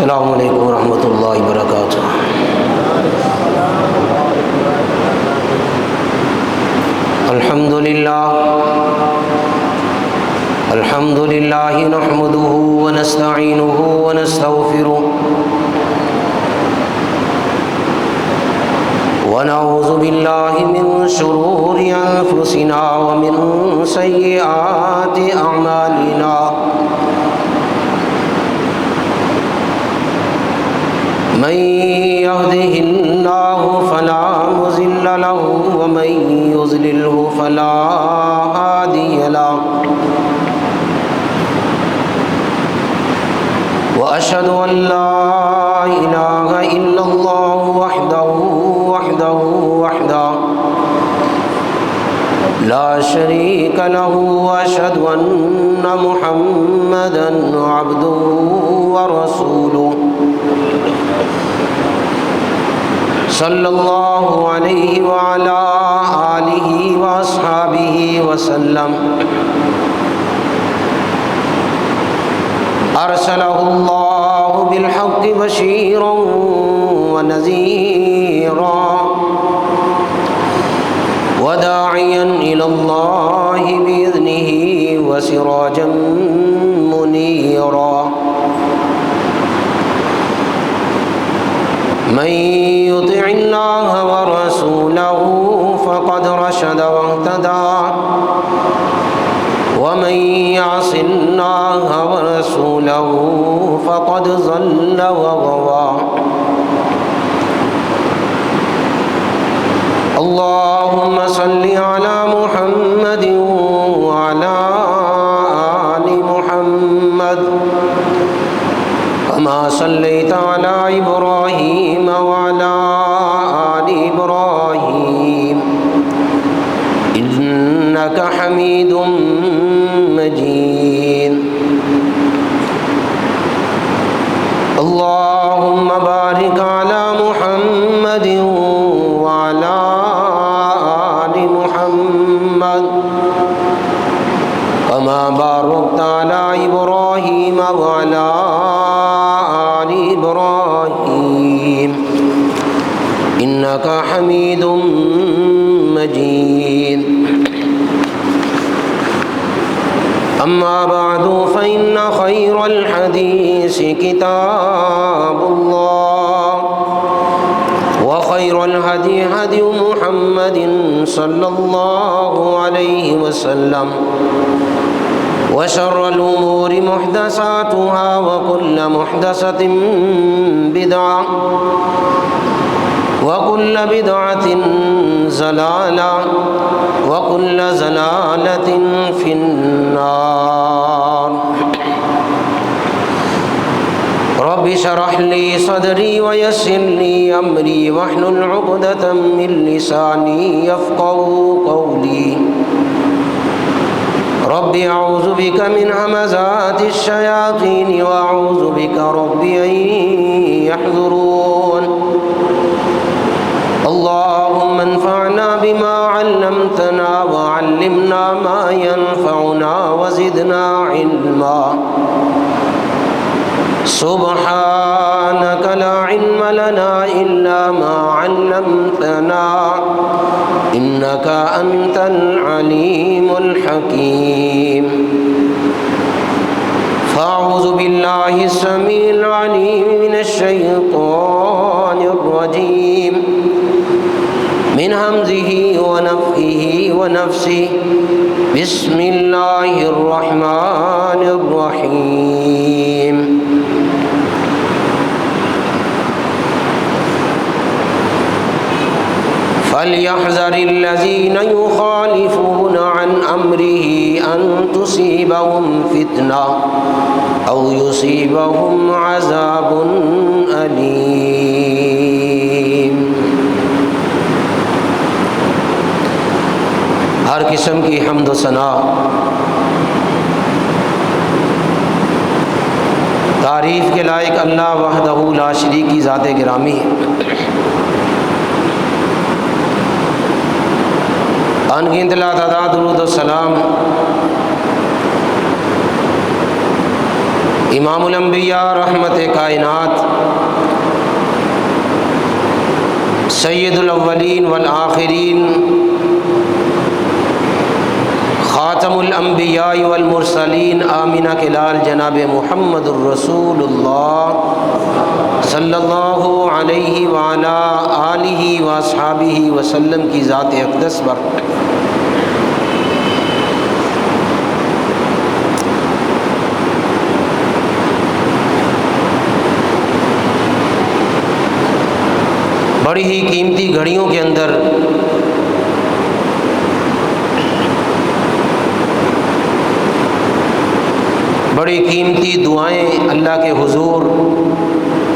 السلام علیکم ورحمۃ اللہ وبرکاتہ۔ الحمد للہ نحمده ونستعینه ونستغفره ونعوذ باللہ من شرور انفسنا ومن سیئات اعمالنا، من يهده الله فلا مضل له ومن يضلله فلا هادي له، وأشهد أن لا إله إلا الله وحده لا شريك له، وأشهد أن محمدا عبده ورسوله صلی اللہ علیہ وعلى آلہ وأصحابہ وسلم۔ ارسلہ اللہ بالحق بشیرا ونذیرا وداعیا الی اللہ بإذنہ وسراجا منیرا، من يطع الله ورسوله فقد رشد واهتدى، ومن يعص الله ورسوله فقد ضل وغوى۔ اللهم صل على محمد وعلى آل محمد كما صليت على إبراهيم وعلى آل إبراهيم إنك حميد مجيد۔ اللهم بارك على محمد وعلى آل محمد كما باركت على إبراهيم وعلى آل إبراهيم إنك حميد مجيد۔ أما بعد فإن خير الحديث كتاب الله، وخير الهدي هدي محمد صلى الله عليه وسلم، وشر الأمور محدثاتها وكل محدثة بدعة وكل بدعة ضلالة وكل ضلالة في النار۔ رب اشرح لي صدري ويسر لي أمري واحلل عقدة من لساني يفقهوا قولي۔ رب اعوذ بك من همزات الشياطين واعوذ بك رب ان يحضرون۔ اللهم انفعنا بما علمتنا وعلمنا ما ينفعنا وزدنا علما۔ سبحانك لا علم لنا إلا ما علمتنا إنك أنت العليم الحكيم۔ فأعوذ بالله السميع العليم من الشيطان الرجيم، من همزه ونفخه ونفسه، بسم الله الرحمن الرحيم۔ فليحذر الذين يخالفون عن أمره أن تصيبهم فتنة أو يصيبهم عذاب أليم۔ ہر قسم کی حمد و ثنا تعریف کے لائق اللہ وحدہ لا شریک کی ذات گرامی ہے۔ انگنت لا تعداد درود و سلام امام الانبیاء رحمت کائنات سید الاولین والآخرین خاتم الانبیاء والمرسلین آمینہ کے لال جناب محمد الرسول اللہ صلی اللہ علیہ وعلا آلہ واصحابہ وسلم کی ذات اقدس پر بڑی ہی قیمتی گھڑیوں کے اندر بڑی قیمتی دعائیں اللہ کے حضور،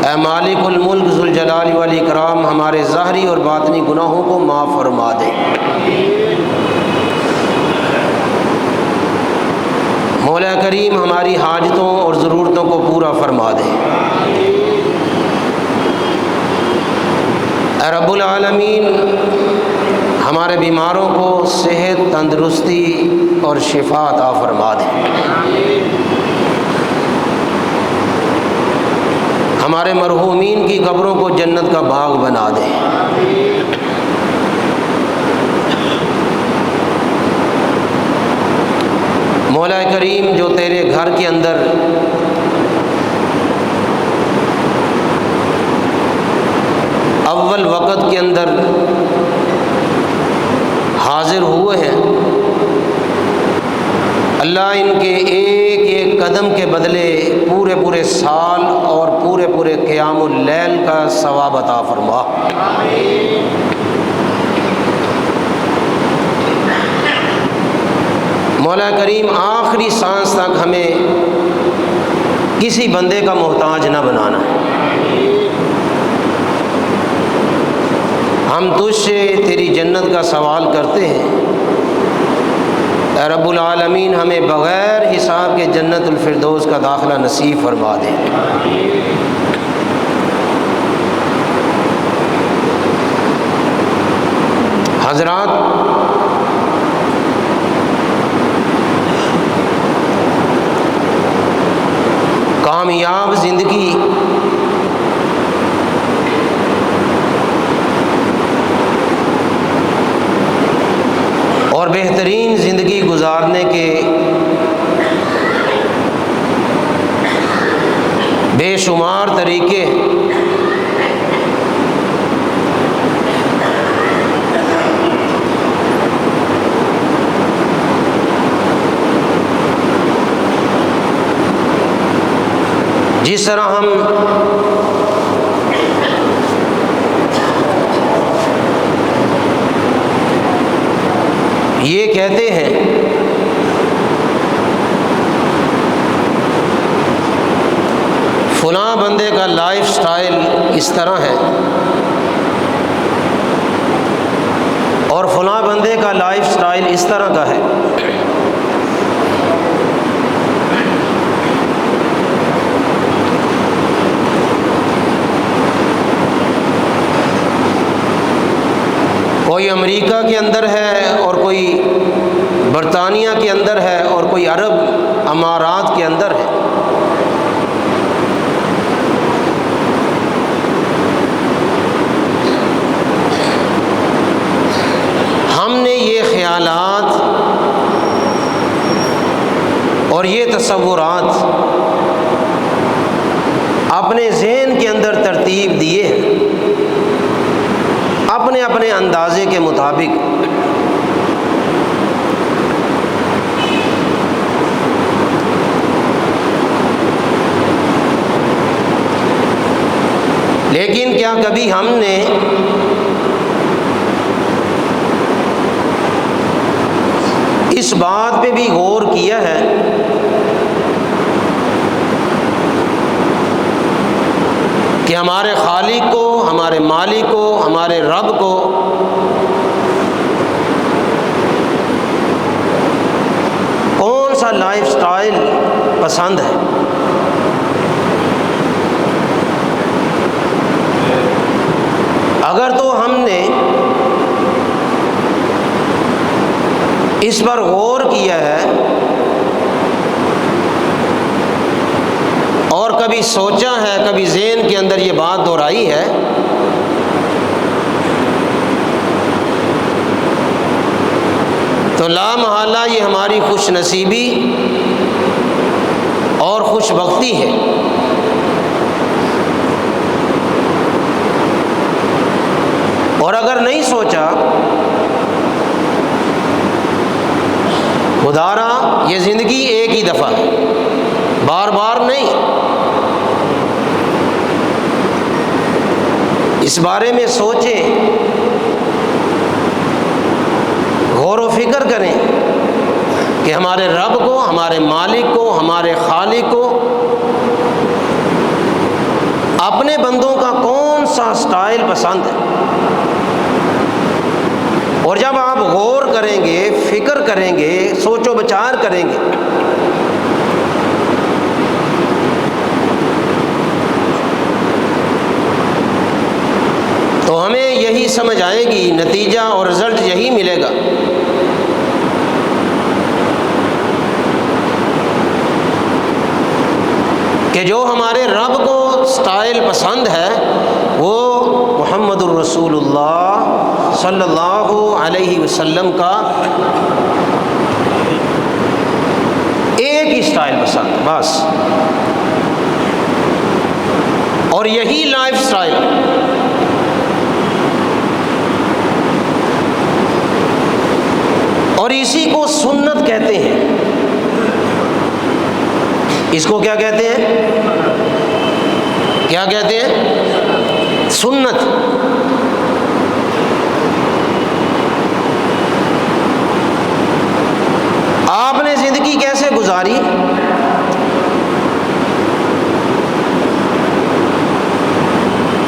اے مالک الملک ذوالجلال والاکرام ہمارے ظاہری اور باطنی گناہوں کو معاف فرما دے، مولا کریم ہماری حاجتوں اور ضرورتوں کو پورا فرما دے، اے رب العالمین ہمارے بیماروں کو صحت، تندرستی اور شفا عطا فرما دے، ہمارے مرحومین کی قبروں کو جنت کا باغ بنا دے، مولا کریم جو تیرے گھر کے اندر اول وقت کے اندر حاضر ہوئے ہیں، اللہ ان کے ایک ایک قدم کے بدلے پورے پورے سال اور پورے پورے قیام اللیل کا ثواب عطا فرما، مولا کریم آخری سانس تک ہمیں کسی بندے کا محتاج نہ بنانا، ہم تجھ سے تیری جنت کا سوال کرتے ہیں، اے رب العالمین ہمیں بغیر حساب کے جنت الفردوس کا داخلہ نصیب فرما دے۔ حضرات، کامیاب زندگی اور بہترین زندگی گزارنے کے بے شمار طریقے ہیں، جس طرح ہم یہ کہتے ہیں فلاں بندے کا لائف سٹائل اس طرح ہے اور فلاں بندے کا لائف سٹائل اس طرح کا ہے، کوئی امریکہ کے اندر ہے اور کوئی برطانیہ کے اندر ہے اور کوئی عرب امارات کے اندر ہے، ہم نے یہ خیالات اور یہ تصورات اپنے ذہن کے اندر ترتیب دیے ہیں اپنے اپنے اندازے کے مطابق، لیکن کیا کبھی ہم نے اس بات پہ بھی غور کیا ہے کہ ہمارے خالق کو، ہمارے مالک کو، ہمارے رب کو کون سا لائف سٹائل پسند ہے؟ اگر تو ہم نے اس پر غور کیا ہے کبھی سوچا ہے، کبھی ذہن کے اندر یہ بات دہرائی ہے تو لا محالہ یہ ہماری خوش نصیبی اور خوش بختی ہے۔ اور اگر نہیں سوچا، خدارا یہ زندگی ایک ہی دفعہ ہے، بار بار نہیں۔ اس بارے میں سوچیں، غور و فکر کریں کہ ہمارے رب کو، ہمارے مالک کو، ہمارے خالق کو اپنے بندوں کا کون سا سٹائل پسند ہے۔ اور جب آپ غور کریں گے، فکر کریں گے، سوچ و بچار کریں گے، تو ہمیں یہی سمجھ آئے گی، نتیجہ اور رزلٹ یہی ملے گا کہ جو ہمارے رب کو سٹائل پسند ہے وہ محمد الرسول اللہ صلی اللہ علیہ وسلم کا ایک ہی سٹائل پسند ہے بس، اور یہی لائف سٹائل ہے۔ اور اسی کو سنت کہتے ہیں۔ اس کو کیا کہتے ہیں؟ کیا کہتے ہیں؟ سنت۔ آپ نے زندگی کیسے گزاری؟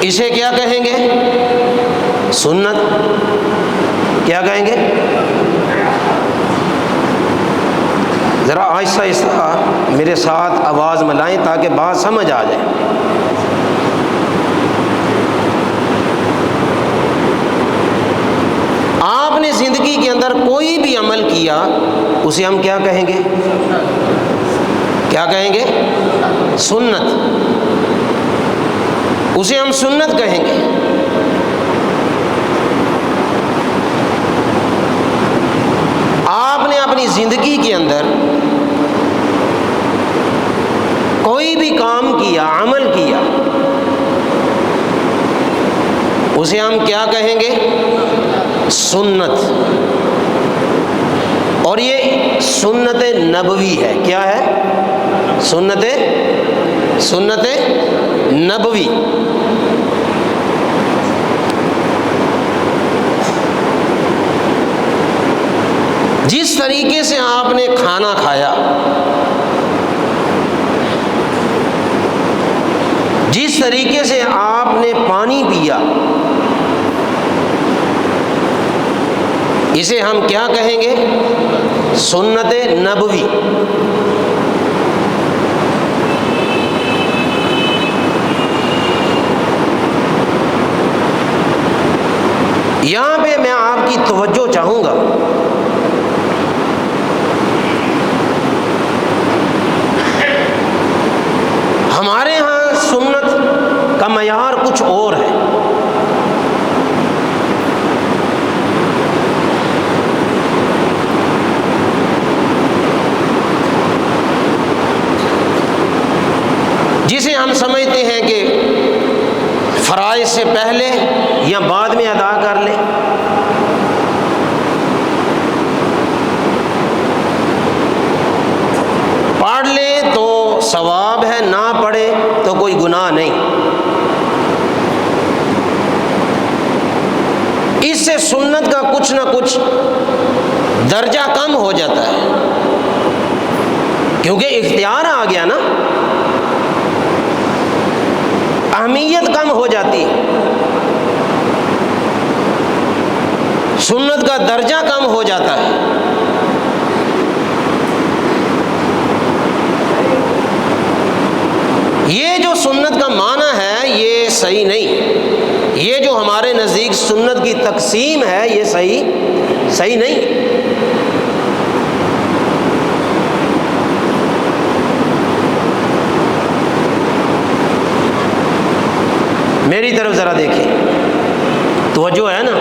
اسے کیا کہیں گے؟ سنت۔ کیا کہیں گے؟ ذرا آہستہ آہستہ میرے ساتھ آواز ملائیں تاکہ بات سمجھ آ جائے۔ آپ نے زندگی کے اندر کوئی بھی عمل کیا اسے ہم کیا کہیں گے؟ کیا کہیں گے؟ سنت۔ اسے ہم سنت کہیں گے۔ آپ نے اپنی زندگی کے اندر کوئی بھی کام کیا، عمل کیا، اسے ہم کیا کہیں گے؟ سنت۔ اور یہ سنت نبوی ہے۔ کیا ہے؟ سنت نبوی۔ جس طریقے سے آپ نے کھانا کھایا، جس طریقے سے آپ نے پانی پیا، اسے ہم کیا کہیں گے؟ سنت نبوی۔ یہاں پہ میں آپ کی توجہ چاہوں گا، ہمارے ہاں سنت کا معیار کچھ اور ہے۔ جسے ہم سمجھتے ہیں کہ فرائض سے پہلے یا بعد میں ادا کر لیں، پڑھ لیں تو ثواب ہے، نہ پڑھے تو کوئی گناہ نہیں۔ اس سے سنت کا کچھ نہ کچھ درجہ کم ہو جاتا ہے، کیونکہ اختیار آ گیا نا، اہمیت کم ہو جاتی ہے، سنت کا درجہ کم ہو جاتا ہے۔ یہ جو سنت کا معنی ہے یہ صحیح نہیں، یہ جو ہمارے نزدیک سنت کی تقسیم ہے یہ صحیح نہیں۔ میری طرف ذرا دیکھیں، توجہ ہے نا؟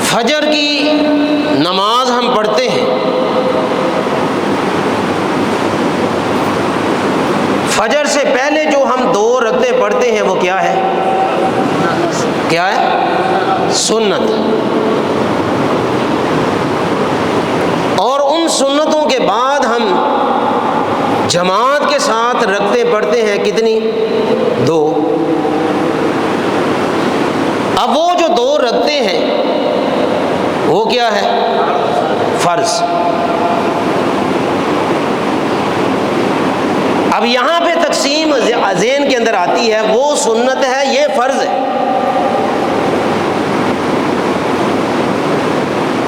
فجر کی نماز ہم پڑھتے ہیں، فجر سے پہلے جو ہم 2 رکعتیں پڑھتے ہیں وہ کیا ہے؟ کیا ہے؟ سنت۔ اور ان سنتوں کے بعد ہم جماعت کے ساتھ رکعتیں پڑھتے ہیں، کتنی؟ 2۔ اب وہ جو 2 رکعتیں ہیں وہ کیا ہے؟ فرض۔ اب یہاں پہ تقسیم ذہن کے اندر آتی ہے، وہ سنت ہے، یہ فرض ہے۔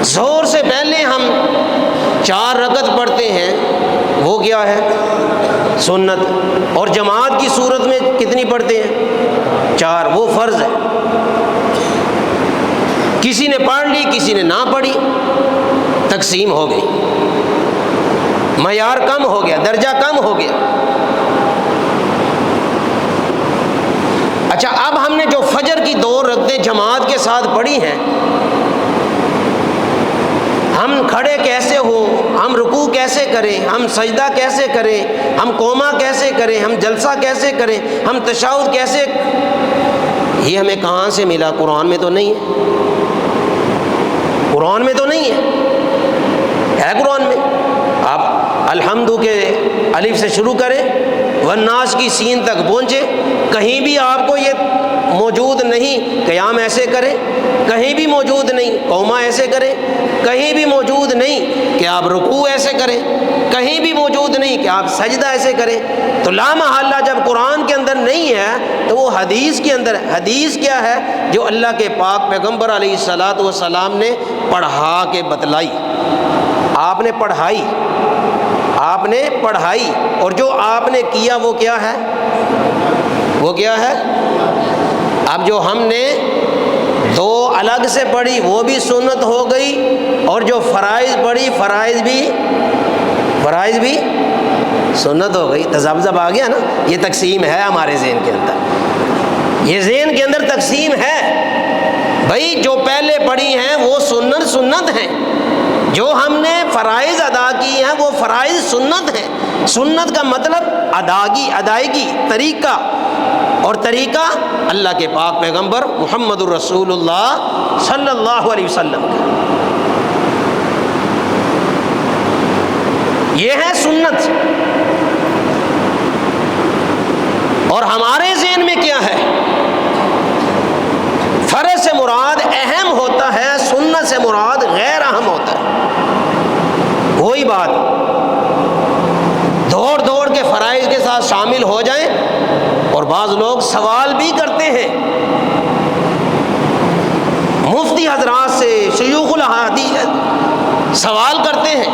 ظہر سے پہلے ہم 4 رکعت پڑھتے ہیں، وہ کیا ہے؟ سنت۔ اور جماعت کی صورت میں کتنی پڑھتے ہیں؟ 4، وہ فرض ہے۔ کسی نے پڑھ لی، کسی نے نہ پڑھی، تقسیم ہو گئی، معیار کم ہو گیا، درجہ کم ہو گیا۔ اچھا، اب ہم نے جو فجر کی 2 رکعتیں جماعت کے ساتھ پڑھی ہیں، ہم کھڑے کیسے ہوں، ہم رکوع کیسے کریں، ہم سجدہ کیسے کریں، ہم قوما کیسے کریں، ہم جلسہ کیسے کریں، ہم تشہد کیسے، یہ ہمیں کہاں سے ملا؟ قرآن میں تو نہیں ہے، قرآن میں تو نہیں ہے قرآن میں؟ آپ الحمد کے الف سے شروع کریں، والناس کی سین تک پہنچے، کہیں بھی آپ کو یہ موجود نہیں قیام ایسے کریں، کہیں بھی موجود نہیں قوما ایسے کریں، کہیں بھی موجود نہیں کہ آپ رکوع ایسے کریں، کہیں بھی موجود نہیں کہ آپ سجدہ ایسے کریں۔ تو لا محالہ جب قرآن کے اندر نہیں ہے تو وہ حدیث کے اندر ہے۔ حدیث کیا ہے؟ جو اللہ کے پاک پیغمبر علیہ الصلاۃ والسلام نے پڑھا کے بتلائی، آپ نے پڑھائی، آپ نے پڑھائی، اور جو آپ نے کیا وہ کیا ہے؟ وہ کیا ہے؟ اب جو ہم نے 2 الگ سے پڑھی وہ بھی سنت ہو گئی، اور جو فرائض پڑھی فرائض بھی سنت ہو گئی۔ تذبذب آ گیا نا؟ یہ تقسیم ہے ہمارے ذہن کے اندر، یہ ذہن کے اندر تقسیم ہے بھائی، جو پہلے پڑھی ہیں وہ سنت ہیں، جو ہم نے فرائض ادا کی ہیں وہ فرائض سنت ہیں۔ سنت کا مطلب ادائیگی، طریقہ، اور طریقہ اللہ کے پاک پیغمبر محمد الرسول اللہ صلی اللہ علیہ وسلم کا، یہ ہے سنت۔ اور ہمارے ذہن میں کیا ہے؟ فرض سے مراد اہم ہوتا ہے، سنت سے مراد غیر اہم ہوتا ہے۔ وہی بات، دوڑ کے فرائض کے ساتھ شامل ہو جائیں، اور بعض لوگ سوال بھی کرتے ہیں مفتی حضرات سے، شیوخ الحدیث سوال کرتے ہیں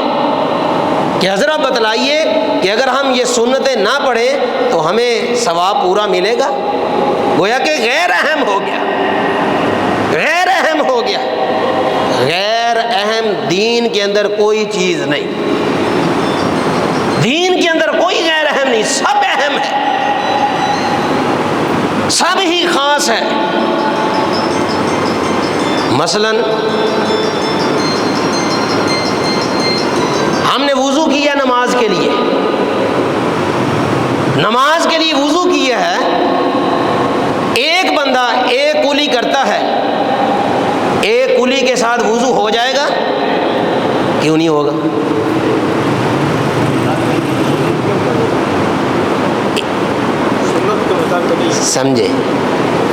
کہ حضرت بتلائیے کہ اگر ہم یہ سنتیں نہ پڑھیں تو ہمیں ثواب پورا ملے گا؟ گویا کہ غیر اہم ہو گیا، غیر اہم ہو گیا۔ غیر اہم دین کے اندر کوئی چیز نہیں، دین کے اندر کوئی غیر اہم نہیں، سب اہم ہے، سب ہی خاص ہے۔ مثلا ہم نے وضو کیا نماز کے لیے، نماز کے لیے وضو کیا ہے، ایک بندہ ایک کلی کرتا ہے، ایک کلی کے ساتھ وضو ہو جائے گا؟ کیوں نہیں ہوگا؟ سمجھے؟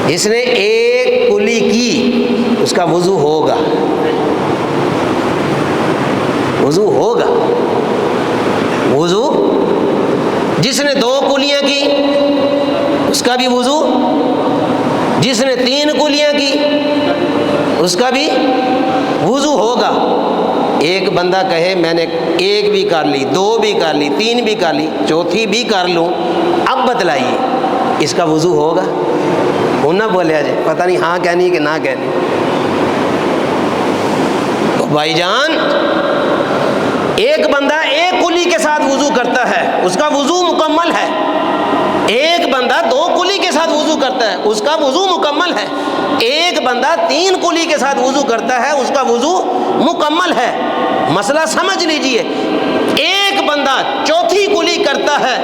اس نے ایک کلی کی، اس کا وضو ہوگا، وضو ہوگا، وضو۔ جس نے 2 کلیاں کی اس کا بھی وضو، جس نے 3 کلیاں کی اس کا بھی وضو ہوگا۔ ایک بندہ کہے میں نے 1 بھی کر لی، 2 بھی کر لی، 3 بھی کر لی، 4تھی بھی کر لوں، اب بتلائیے اس کا وضو ہوگا؟ وہ نہ بولے جائے پتہ نہیں ہاں کہنی کہ نہ کہنی۔ تو بھائی جان، ایک بندہ ایک کلی کے ساتھ وضو کرتا ہے، اس کا وضو مکمل ہے، ایک بندہ 2 کلی کے ساتھ وضو کرتا ہے، اس کا وضو مکمل ہے. ایک بندہ 3 کلی کے ساتھ وضو کرتا ہے، اس کا وضو مکمل ہے. مسئلہ سمجھ لیجئے. ایک بندہ 4تھی کلی کرتا ہے،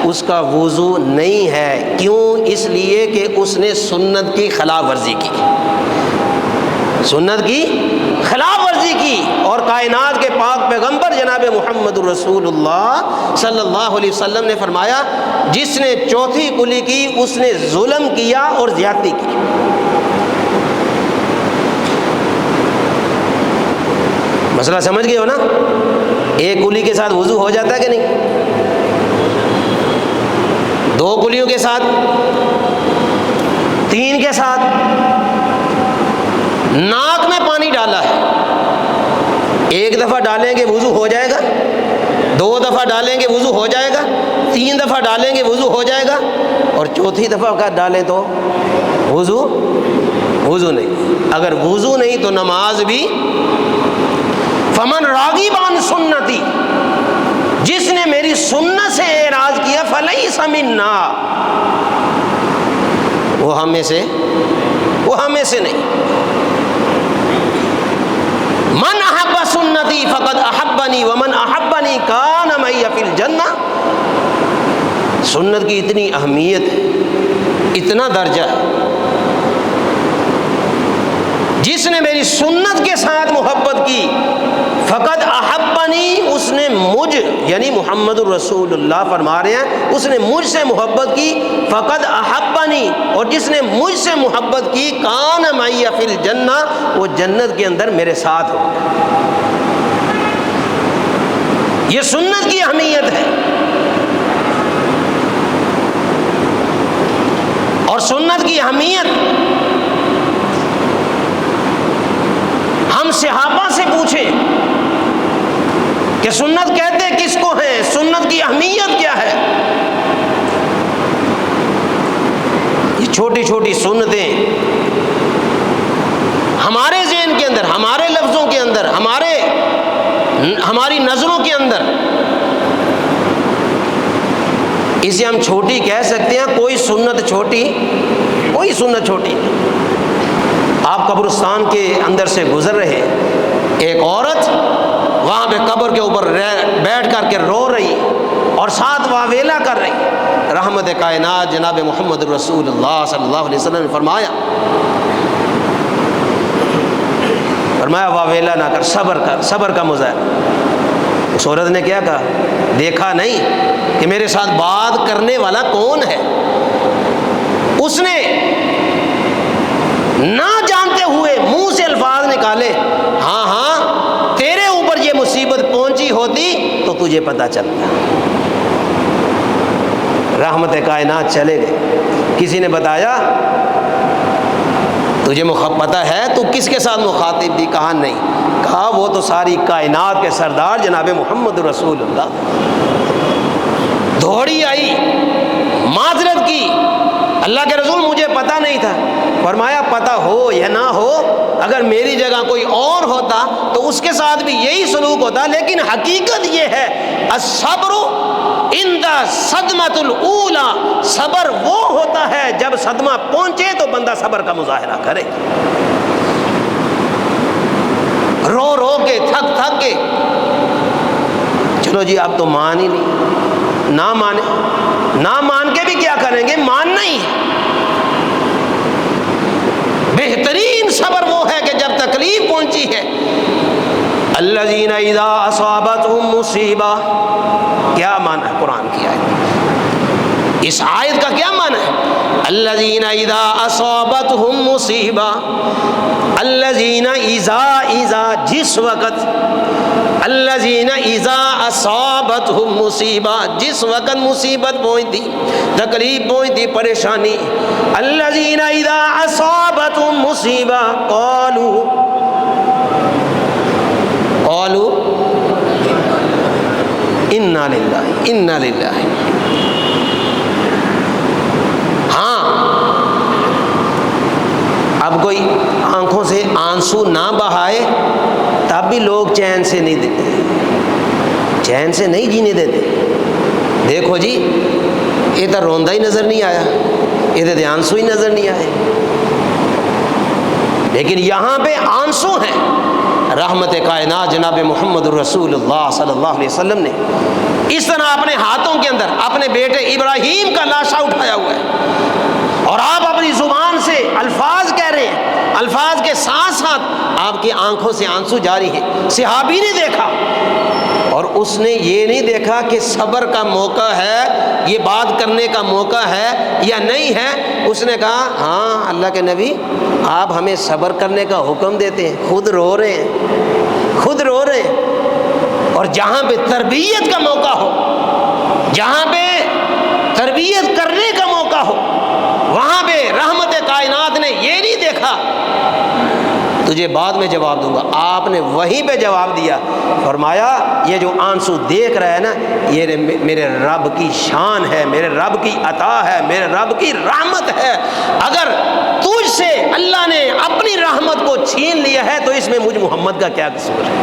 اس کا وضو نہیں ہے. کیوں؟ اس لیے کہ اس نے سنت کی خلاف ورزی کی، سنت کی خلاف ورزی کی. اور کائنات کے پاک پیغمبر جناب محمد رسول اللہ صلی اللہ علیہ وسلم نے فرمایا جس نے 4تھی کلی کی اس نے ظلم کیا اور زیادتی کی. مسئلہ سمجھ گئے ہو نا؟ ایک کلی کے ساتھ وضو ہو جاتا ہے کہ نہیں؟ 2 کلیوں کے ساتھ، 3 کے ساتھ. ناک میں پانی ڈالا ہے، 1 دفعہ ڈالیں گے وضو ہو جائے گا، 2 دفعہ ڈالیں گے وضو ہو جائے گا، 3 دفعہ ڈالیں گے وضو ہو جائے گا، اور 4تھی دفعہ کا ڈالیں تو وضو نہیں. اگر وضو نہیں تو نماز بھی. فمن راغب عن سنتی، جس نے میری سنت سے اعراض کیا فلیس منا، وہ ہمیں سے نہیں. من احب سنتی فقد احبنی ومن احبنی کان معی فی الجنہ. سنت کی اتنی اہمیت ہے، اتنا درجہ ہے. جس نے میری سنت کے ساتھ محبت کی فقد احبنی، اس نے مجھ یعنی محمد الرسول اللہ فرما رہے ہیں اس نے مجھ سے محبت کی. فقد احبنی، اور جس نے مجھ سے محبت کی کان معی فی الجنہ، وہ جنت کے اندر میرے ساتھ ہو. یہ سنت کی اہمیت ہے. اور سنت کی اہمیت ہم صحابہ سے پوچھیں کہ سنت کہتے کس کو ہیں، سنت کی اہمیت کیا ہے. یہ چھوٹی چھوٹی سنتیں ہمارے ذہن کے اندر، ہمارے لفظوں کے اندر، ہماری نظروں کے اندر، اسے ہم چھوٹی کہہ سکتے ہیں. کوئی سنت چھوٹی آپ قبرستان کے اندر سے گزر رہے، ایک عورت وہاں پہ قبر کے اوپر بیٹھ کر کے رو رہی اور ساتھ واویلا کر رہی. رحمت کائنات جناب محمد رسول اللہ صلی اللہ علیہ وسلم نے فرمایا واویلا نہ کر، صبر کا مظاہرہ. اس عورت نے کیا کہا؟ دیکھا نہیں کہ میرے ساتھ بات کرنے والا کون ہے؟ اس نے نہ جانتے ہوئے منہ سے الفاظ نکالے، ہاں تیرے اوپر یہ مصیبت پہنچی ہوتی تو تجھے پتہ چلتا. رحمت کائنات چلے گئے. کسی نے بتایا تجھے پتہ ہے تو کس کے ساتھ مخاطب تھی؟ کہا نہیں. کہا وہ تو ساری کائنات کے سردار جناب محمد رسول اللہ. دوڑی آئی، معذرت کی، اللہ کے رسول مجھے پتہ نہیں تھا. فرمایا پتہ ہو یا نہ ہو، اگر میری جگہ کوئی اور ہوتا تو اس کے ساتھ بھی یہی سلوک ہوتا. لیکن حقیقت یہ ہے الصبر عند صدمۃ الاولی، صبر وہ ہوتا ہے جب صدمہ پہنچے تو بندہ صبر کا مظاہرہ کرے. رو رو کے تھک کے چلو جی اب تو مان ہی نہیں، نہ مان کے بھی کیا کریں گے، ماننا ہی ہے. بہترین صبر وہ ہے کہ جب تکلیف پہنچی ہے. الذین اذا اصابتهم مصیبہ، کیا معنی ہے قرآن کی آیت؟ اس آیت کا کیا معنی ہے؟ الذین اذا اصابتهم مصیبہ، الذین اذا جس وقت، الذین اذا اصابتهم مصیبہ جس وقت مصیبت پہنچتی، تکلیف پہنچتی، پریشانی. الذین اذا اصابتهم مصیبہ قالوا انا للہ. ہاں اب کوئی آنکھوں سے آنسو نہ بہائے تب بھی لوگ چین سے نہیں دیتے، چین سے نہیں جینے دیتے. دیکھو جی یہ تو روندا ہی نظر نہیں آیا، یہ تو آنسو ہی نظر نہیں آئے، لیکن یہاں پہ آنسو ہیں۔ رحمت کائنات جناب محمد الرسول اللہ صلی اللہ علیہ وسلم نے اس طرح اپنے ہاتھوں کے اندر اپنے بیٹے ابراہیم کا لاشا اٹھایا ہوا ہے، اور آپ اپنی زبان سے الفاظ کہہ رہے ہیں، الفاظ کے ساتھ ساتھ آپ کی آنکھوں سے آنسو جاری ہیں۔ صحابی نے دیکھا اور اس نے یہ نہیں دیکھا کہ صبر کا موقع ہے، یہ بات کرنے کا موقع ہے یا نہیں ہے، اس نے کہا ہاں اللہ کے نبی آپ ہمیں صبر کرنے کا حکم دیتے ہیں، خود رو رہے ہیں، خود رو رہے ہیں۔ اور جہاں پہ تربیت کا موقع ہو، جہاں پہ تربیت کرنے کا موقع ہو، وہاں پہ رحمت کائنات نے یہ نہیں دیکھا تجھے بعد میں جواب دوں گا، آپ نے وہیں پہ جواب دیا، فرمایا یہ جو آنسو دیکھ رہا ہے نا یہ میرے رب کی شان ہے، میرے رب کی عطا ہے، میرے رب کی رحمت ہے، اگر تجھ سے اللہ نے اپنی رحمت کو چھین لیا ہے تو اس میں مجھ محمد کا کیا قصور ہے۔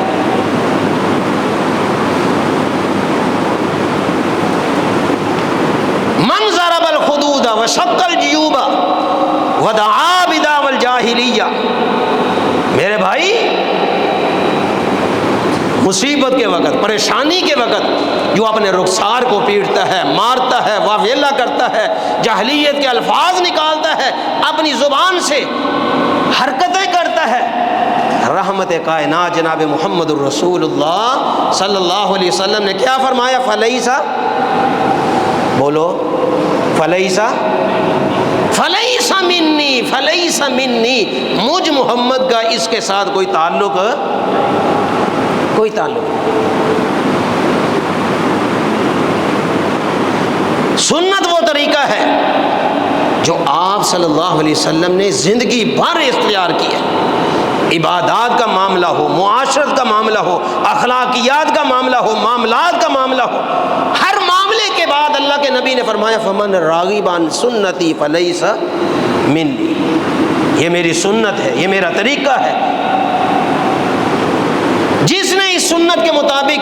من ضرب الخدود وشق الجیوب ودعا بدعوى الجاہلیہ، میرے بھائی مصیبت کے وقت، پریشانی کے وقت جو اپنے رخسار کو پیٹتا ہے، مارتا ہے، واویلا کرتا ہے، جاہلیت کے الفاظ نکالتا ہے، اپنی زبان سے حرکتیں کرتا ہے، رحمت کائنات جناب محمد الرسول اللہ صلی اللہ علیہ وسلم نے کیا فرمایا؟ فلیسا، بولو فلیسا، فلیسا منی، فلیسا منی، مجھ محمد کا اس کے ساتھ کوئی تعلق، کوئی تعلق۔ سنت وہ طریقہ ہے جو آپ صلی اللہ علیہ وسلم نے زندگی بھر اختیار کی ہے، عبادات کا معاملہ ہو، معاشرت کا معاملہ ہو، اخلاقیات کا معاملہ ہو، معاملات کا معاملہ ہو، ہر معاملے کے بعد اللہ کے نبی نے فرمایا فمن راغب عن سنتی فلیس منی، یہ میری سنت ہے، یہ میرا طریقہ ہے، جس نے اس سنت کے مطابق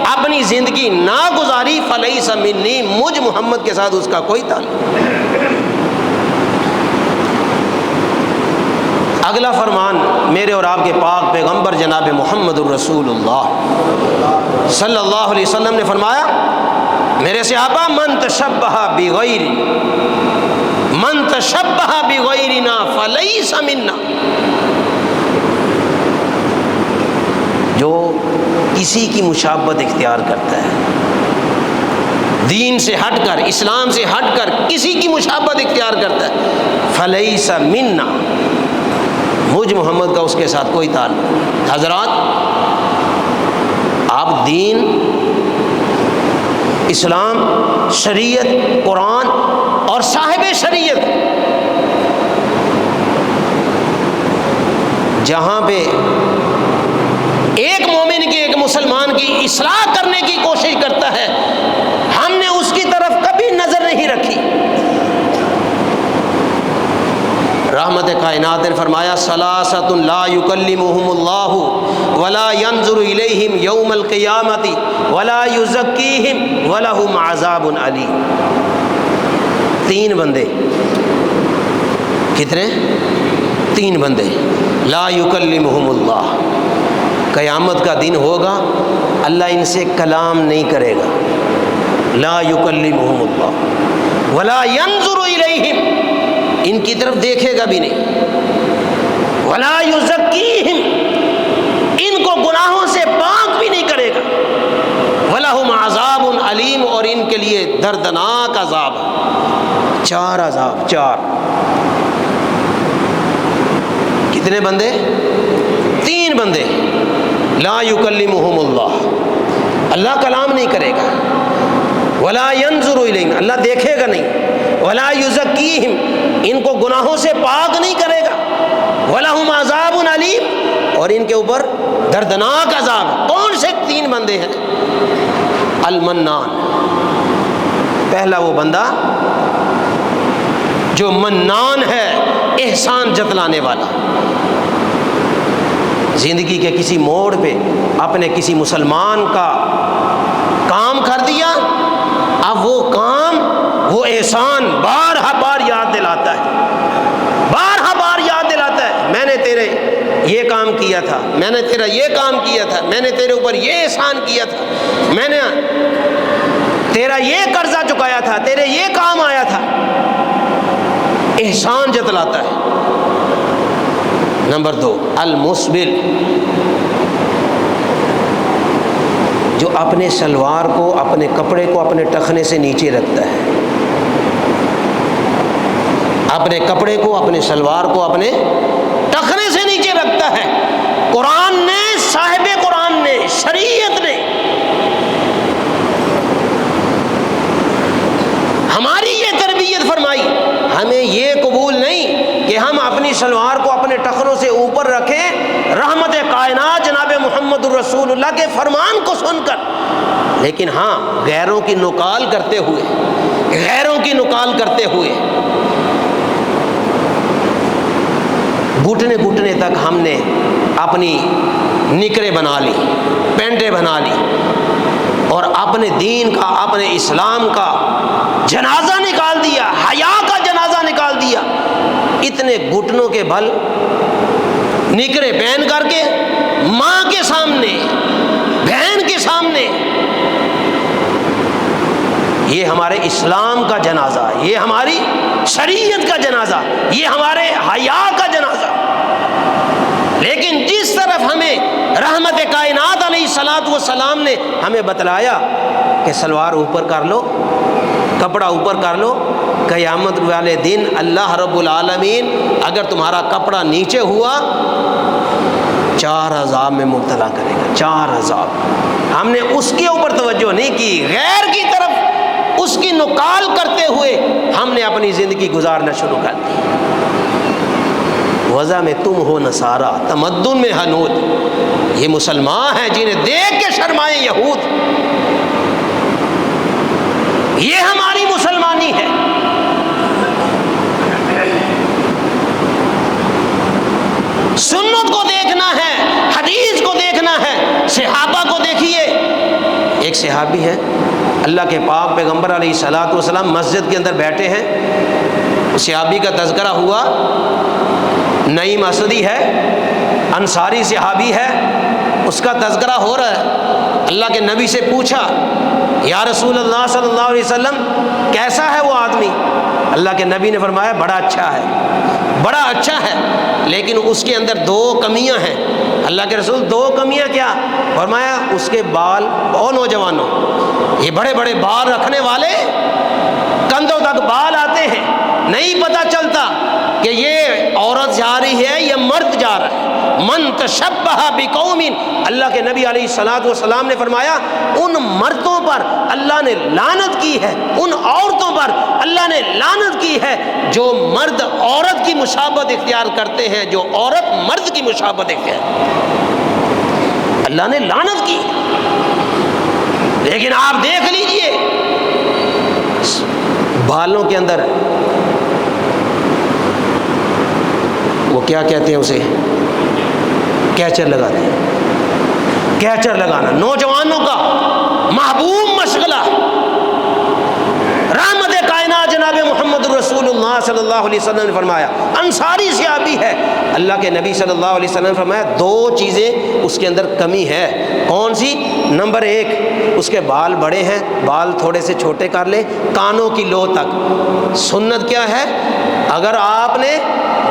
اپنی زندگی نہ گزاری فلیس منی، مجھ محمد کے ساتھ اس کا کوئی تعلق نہیں۔ اگلا فرمان میرے اور آپ کے پاک پیغمبر جناب محمد الرسول اللہ صلی اللہ علیہ وسلم نے فرمایا، میرے صحابہ من تشبہ بغیر، من تشبہ بغیرنا فلیس منا، جو کسی کی مشابہت اختیار کرتا ہے، دین سے ہٹ کر، اسلام سے ہٹ کر کسی کی مشابہت اختیار کرتا ہے، فلیس منا، مجھ محمد کا اس کے ساتھ کوئی تعلق نہیں۔ حضرات آپ دین، اسلام، شریعت، قرآن اور صاحب شریعت، جہاں پہ ایک مومن کی، ایک مسلمان کی اصلاح کرنے کی کوشش کرتا ہے، ہم نے اس کی طرف کبھی نظر نہیں رکھی۔ رحمت کائنات نے فرمایا ثلاثۃ لا یکلمہم اللہ ولا ینظر الیہم یوم القیامۃ ولا یزکیہم ولہم عذاب علیم۔ تین بندے، کتنے؟ تین بندے، لا یکلمہم اللہ، قیامت کا دن ہوگا اللہ ان سے کلام نہیں کرے گا، لا یکلمہم اللہ ولا ینظر الیہم، ان کی طرف دیکھے گا بھی نہیں، ولا یزکیہم، ان کو گناہوں سے پاک بھی نہیں کرے گا، ولہم عذاب علیم، اور ان کے لیے دردناک عذاب ہے۔ چار عذاب، چار۔ کتنے بندے؟ تین بندے، لا یکلمہم اللہ، اللہ کلام نہیں کرے گا، ولا ینظر الیہم، اللہ دیکھے گا نہیں، ولا یزکیہم، ان کو گناہوں سے پاک نہیں کرے گا، وَلَهُمْ عَذَابٌ عَلِيمٌ، اور ان کے اوپر دردناک عذاب۔ کون سے تین بندے ہیں؟ المنان، پہلا وہ بندہ جو منان ہے، احسان جتلانے والا، زندگی کے کسی موڑ پہ اپنے کسی مسلمان کا کام کر دیا، اب اب وہ کام، وہ احسان بارہا بار یاد دلاتا ہے، بارہا بار یاد دلاتا ہے، میں نے تیرے یہ کام کیا تھا، میں نے تیرا یہ کام کیا تھا، میں نے تیرے اوپر یہ احسان کیا تھا، میں نے تیرا یہ قرضہ چکایا تھا، تیرے یہ کام آیا تھا، احسان جتلاتا ہے۔ نمبر 2 المسبل، جو اپنے شلوار کو، اپنے کپڑے کو اپنے ٹخنے سے نیچے رکھتا ہے، اپنے کپڑے کو، اپنے شلوار کو اپنے ٹخنے سے نیچے رکھتا ہے۔ قرآن نے، صاحب قرآن نے، شریعت نے ہماری یہ تربیت فرمائی۔ ہمیں یہ قبول نہیں کہ ہم اپنی شلوار کو اپنے ٹخنوں سے اوپر رکھیں رحمت کائنات جناب محمد الرسول اللہ کے فرمان کو سن کر، لیکن ہاں غیروں کی نکال کرتے ہوئے، غیروں کی نکال کرتے ہوئے گھٹنے گھٹنے تک ہم نے اپنی نکریں بنا لی، پینٹیں بنا لی، اور اپنے دین کا، اپنے اسلام کا جنازہ نکال دیا، حیا کا جنازہ نکال دیا۔ اتنے گھٹنوں کے بل نکریں پہن کر کے ماں کے سامنے، بہن کے سامنے، یہ ہمارے اسلام کا جنازہ، یہ ہماری شریعت کا جنازہ، یہ ہمارے حیا کا جنازہ۔ لیکن جس طرف ہمیں رحمت کائنات علیہ الصلوۃ والسلام نے ہمیں بتلایا کہ سلوار اوپر کر لو، کپڑا اوپر کر لو، قیامت والے دن اللہ رب العالمین اگر تمہارا کپڑا نیچے ہوا 4 عذاب میں مبتلا کرے گا، 4 عذاب۔ ہم نے اس کے اوپر توجہ نہیں کی، غیر کی طرف اس کی نکال کرتے ہوئے ہم نے اپنی زندگی گزارنا شروع کر دی۔ وضع میں تم ہو نصارہ، تمدن میں ہنود، یہ مسلمان ہیں جنہیں دیکھ کے شرمائے یہود، یہ ہماری مسلمانی ہے۔ سنت کو دیکھنا ہے، حدیث کو دیکھنا ہے، صحابہ کو دیکھیے۔ ایک صحابی ہے، اللہ کے پاک پیغمبر علیہ الصلوۃ والسلام مسجد کے اندر بیٹھے ہیں، صحابی کا تذکرہ ہوا، نعیم اسدی ہے، انصاری صحابی ہے، اس کا تذکرہ ہو رہا ہے۔ اللہ کے نبی سے پوچھا، یا رسول اللہ صلی اللہ علیہ وسلم کیسا ہے وہ آدمی؟ اللہ کے نبی نے فرمایا بڑا اچھا ہے، بڑا اچھا ہے، لیکن اس کے اندر 2 کمیاں ہیں۔ اللہ کے رسول 2 کمیاں کیا؟ فرمایا اس کے بال، او نوجوانوں، یہ بڑے بڑے بال رکھنے والے، کندھوں تک بال آتے ہیں، نہیں پتہ چلتا کہ یہ عورت جا رہی ہے یا مرد جا رہا ہے۔ من تشبہ بقوم، اللہ کے نبی علیہ الصلوۃ والسلام نے فرمایا ان مردوں پر اللہ نے لعنت کی ہے، ان عورتوں پر اللہ نے لعنت کی ہے جو مرد عورت کی مشابہت اختیار کرتے ہیں، جو عورت مرد کی مشابہت اختیار، اللہ نے لعنت کی۔ لیکن آپ دیکھ لیجئے بالوں کے اندر وہ کیا کہتے ہیں اسے، کیچر لگاتے ہیں، کیچر لگانا نوجوانوں کا محبوب مشغلہ۔ رحمت کائنات جناب محمد الرسول اللہ صلی اللہ علیہ وسلم نے فرمایا، انصاری صحابی ہے، اللہ کے نبی صلی اللہ علیہ وسلم نے فرمایا 2 چیزیں اس کے اندر کمی ہے۔ کون سی؟ نمبر 1، اس کے بال بڑے ہیں، بال تھوڑے سے چھوٹے کر لے، کانوں کی لو تک۔ سنت کیا ہے؟ اگر آپ نے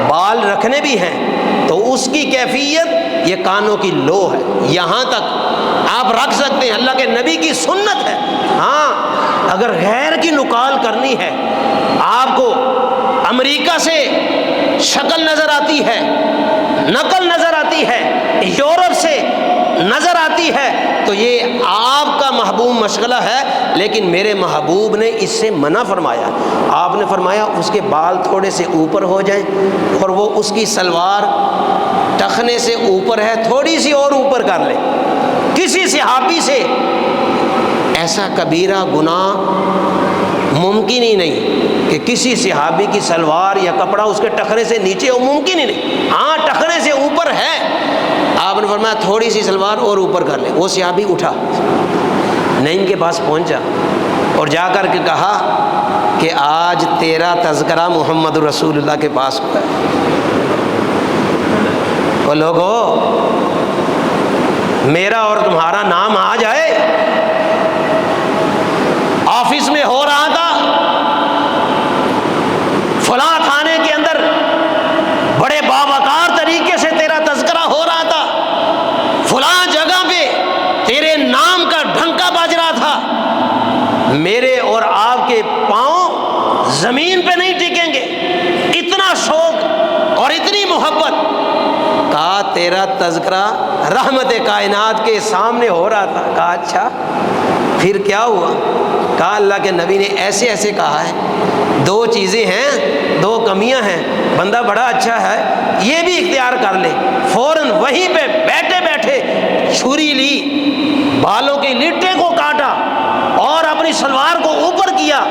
بال رکھنے بھی ہیں تو اس کی کیفیت یہ کانوں کی لو ہے، یہاں تک آپ رکھ سکتے ہیں، اللہ کے نبی کی سنت ہے۔ ہاں اگر غیر کی نکال کرنی ہے، آپ کو امریکہ سے شکل نظر آتی ہے، نقل نظر آتی ہے، یورپ سے نظر آتی ہے، تو یہ آپ کا محبوب مشغلہ ہے، لیکن میرے محبوب نے اس سے منع فرمایا۔ آپ نے فرمایا اس کے بال تھوڑے سے اوپر ہو جائیں، اور وہ اس کی سلوار ٹخنے سے اوپر ہے، تھوڑی سی اور اوپر کر لے۔ کسی صحابی سے ایسا کبیرہ گناہ ممکن ہی نہیں کہ کسی صحابی کی سلوار یا کپڑا اس کے ٹخنے سے نیچے ہو، ممکن ہی نہیں۔ ہاں ٹخنے سے اوپر ہے، آپ نے فرمایا تھوڑی سی سلوار اور اوپر کر لے۔ وہ صحابی اٹھا، نعیم کے پاس پہنچا، اور جا کر کے کہا کہ آج تیرا تذکرہ محمد رسول اللہ کے پاس ہوا ہے۔ وہ لوگو، میرا اور تمہارا نام آ جائے۔ آفس میں ہو رہا تھا، فلاں تھانے کے اندر بڑے باوقار طریقے سے تیرا تذکرہ ہو رہا تھا، فلاں جگہ پہ تیرے نام کا ڈھنکا بج رہا تھا، میرے اور آپ کے پاؤں زمین پہ نہیں ٹکیں گے، اتنا شوق اور اتنی محبت۔ کہا تیرا تذکرہ رحمت کائنات کے سامنے ہو رہا تھا۔ کہا اچھا پھر کیا ہوا؟ کہا اللہ کے نبی نے ایسے ایسے کہا ہے، دو چیزیں ہیں، دو کمیاں ہیں، بندہ بڑا اچھا ہے یہ بھی اختیار کر لے۔ فوراً وہیں پہ بیٹھے بیٹھے چھری لی، بالوں کی لٹے کو کاٹا اور اپنی سلوار کو اوپر کیا،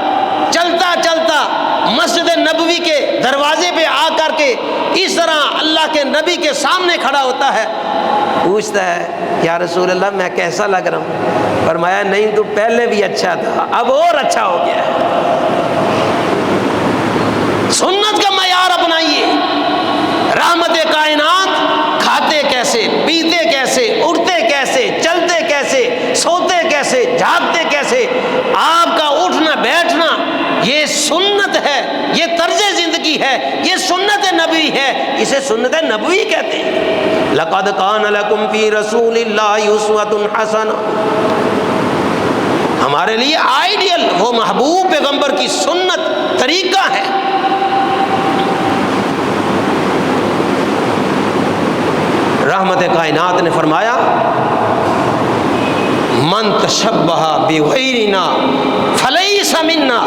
چلتا چلتا مسجد نبوی کے دروازے پہ آ کر کے اس طرح اللہ کے نبی کے سامنے کھڑا ہوتا ہے، پوچھتا ہے یا رسول اللہ میں کیسا لگ رہا ہوں؟ فرمایا نہیں تو پہلے بھی اچھا تھا، اب اور اچھا ہو گیا ہے۔ سنت کا معیار اپنائیے۔ رحمت کائنات کھاتے کیسے، پیتے کیسے، اٹھتے کیسے، چلتے کیسے، سوتے کیسے، جاگتے کیسے، آپ کا اٹھنا بیٹھنا یہ سنت ہے، یہ طرز زندگی ہے، یہ سنت نبوی ہے، اسے سنت نبوی کہتے ہیں۔ لقد کان لکم فی رسول اللہ اسوۃ حسنہ، ہمارے لیے آئیڈیل وہ محبوب پیغمبر کی سنت طریقہ ہے۔ رحمت کائنات نے فرمایا من تشبہ بغیرنا فلیس منا،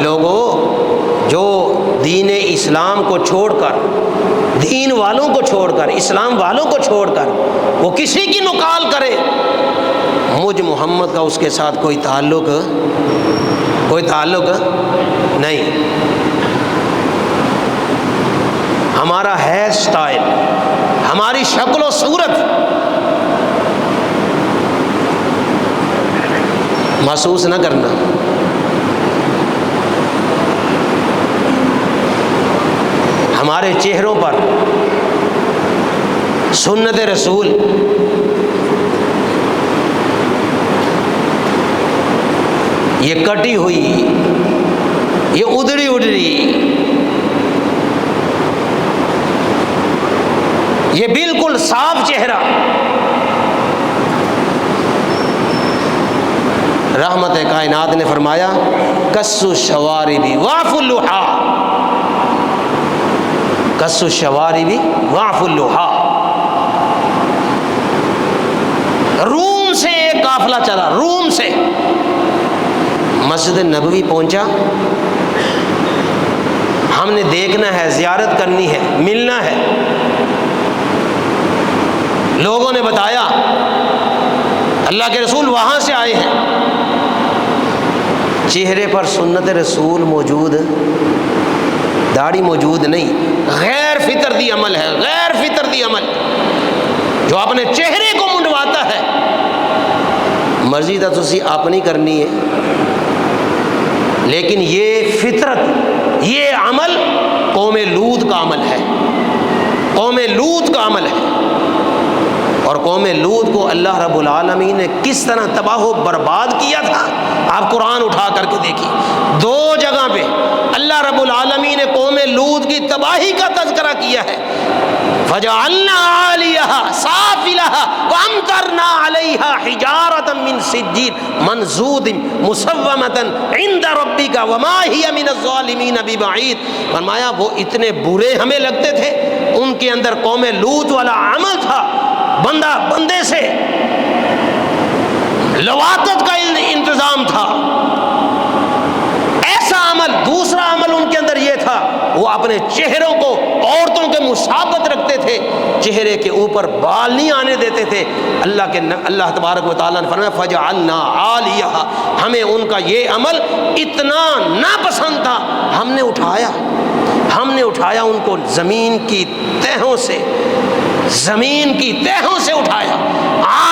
لوگوں جو دین اسلام کو چھوڑ کر، دین والوں کو چھوڑ کر، اسلام والوں کو چھوڑ کر وہ کسی کی نقال کرے، مجھ محمد کا اس کے ساتھ کوئی تعلق نہیں۔ ہمارا ہیئر سٹائل، ہماری شکل و صورت محسوس نہ کرنا، ہمارے چہروں پر سنت رسول، یہ کٹی ہوئی، یہ ادھری ادھری، یہ بالکل صاف چہرہ۔ رحمت کائنات نے فرمایا کس الشوارب واعف اللحا، کس الشوارب واعف اللحا۔ روم سے ایک قافلہ چلا، روم سے مسجد نبوی پہنچا، ہم نے دیکھنا ہے، زیارت کرنی ہے، ملنا ہے۔ لوگوں نے بتایا اللہ کے رسول وہاں سے آئے ہیں، چہرے پر سنت رسول موجود، داڑھی موجود نہیں، غیر فطرتی عمل ہے، غیر فطرتی عمل جو اپنے چہرے کو منڈواتا ہے۔ مرضی تو تسی اپنی کرنی ہے، لیکن یہ فطرت، یہ عمل قوم لوط کا عمل ہے، قوم لوط کا عمل ہے۔ اور قوم لوط کو اللہ رب العالمین نے کس طرح تباہ و برباد کیا تھا، آپ قرآن اٹھا کر کے دیکھیے، دو جگہ پہ اللہ رب العالمین نے قوم لوط کی تباہی کا تذکرہ کیا ہے۔ فجعلنا عالیہا سافلہا وامطرنا علیہا حجارۃ من سجیل منضود مسومۃ عند ربک وما ہی من الظالمین ببعید۔ فرمایا وہ اتنے برے ہمیں لگتے تھے، ان کے اندر قوم لوط والا عمل تھا، بندے سے لواطت کا انتظام تھا، ایسا عمل۔ دوسرا عمل ان کے اندر یہ تھا، وہ اپنے چہروں کو عورتوں کے مشابہت رکھتے تھے، چہرے کے اوپر بال نہیں آنے دیتے تھے۔ اللہ تبارک و تعالیٰ نے فرمایا فجعلنا عالیہا، ہمیں ان کا یہ عمل اتنا ناپسند تھا، ہم نے اٹھایا ان کو زمین کی تہوں سے، زمین کی تہوں سے اٹھایا،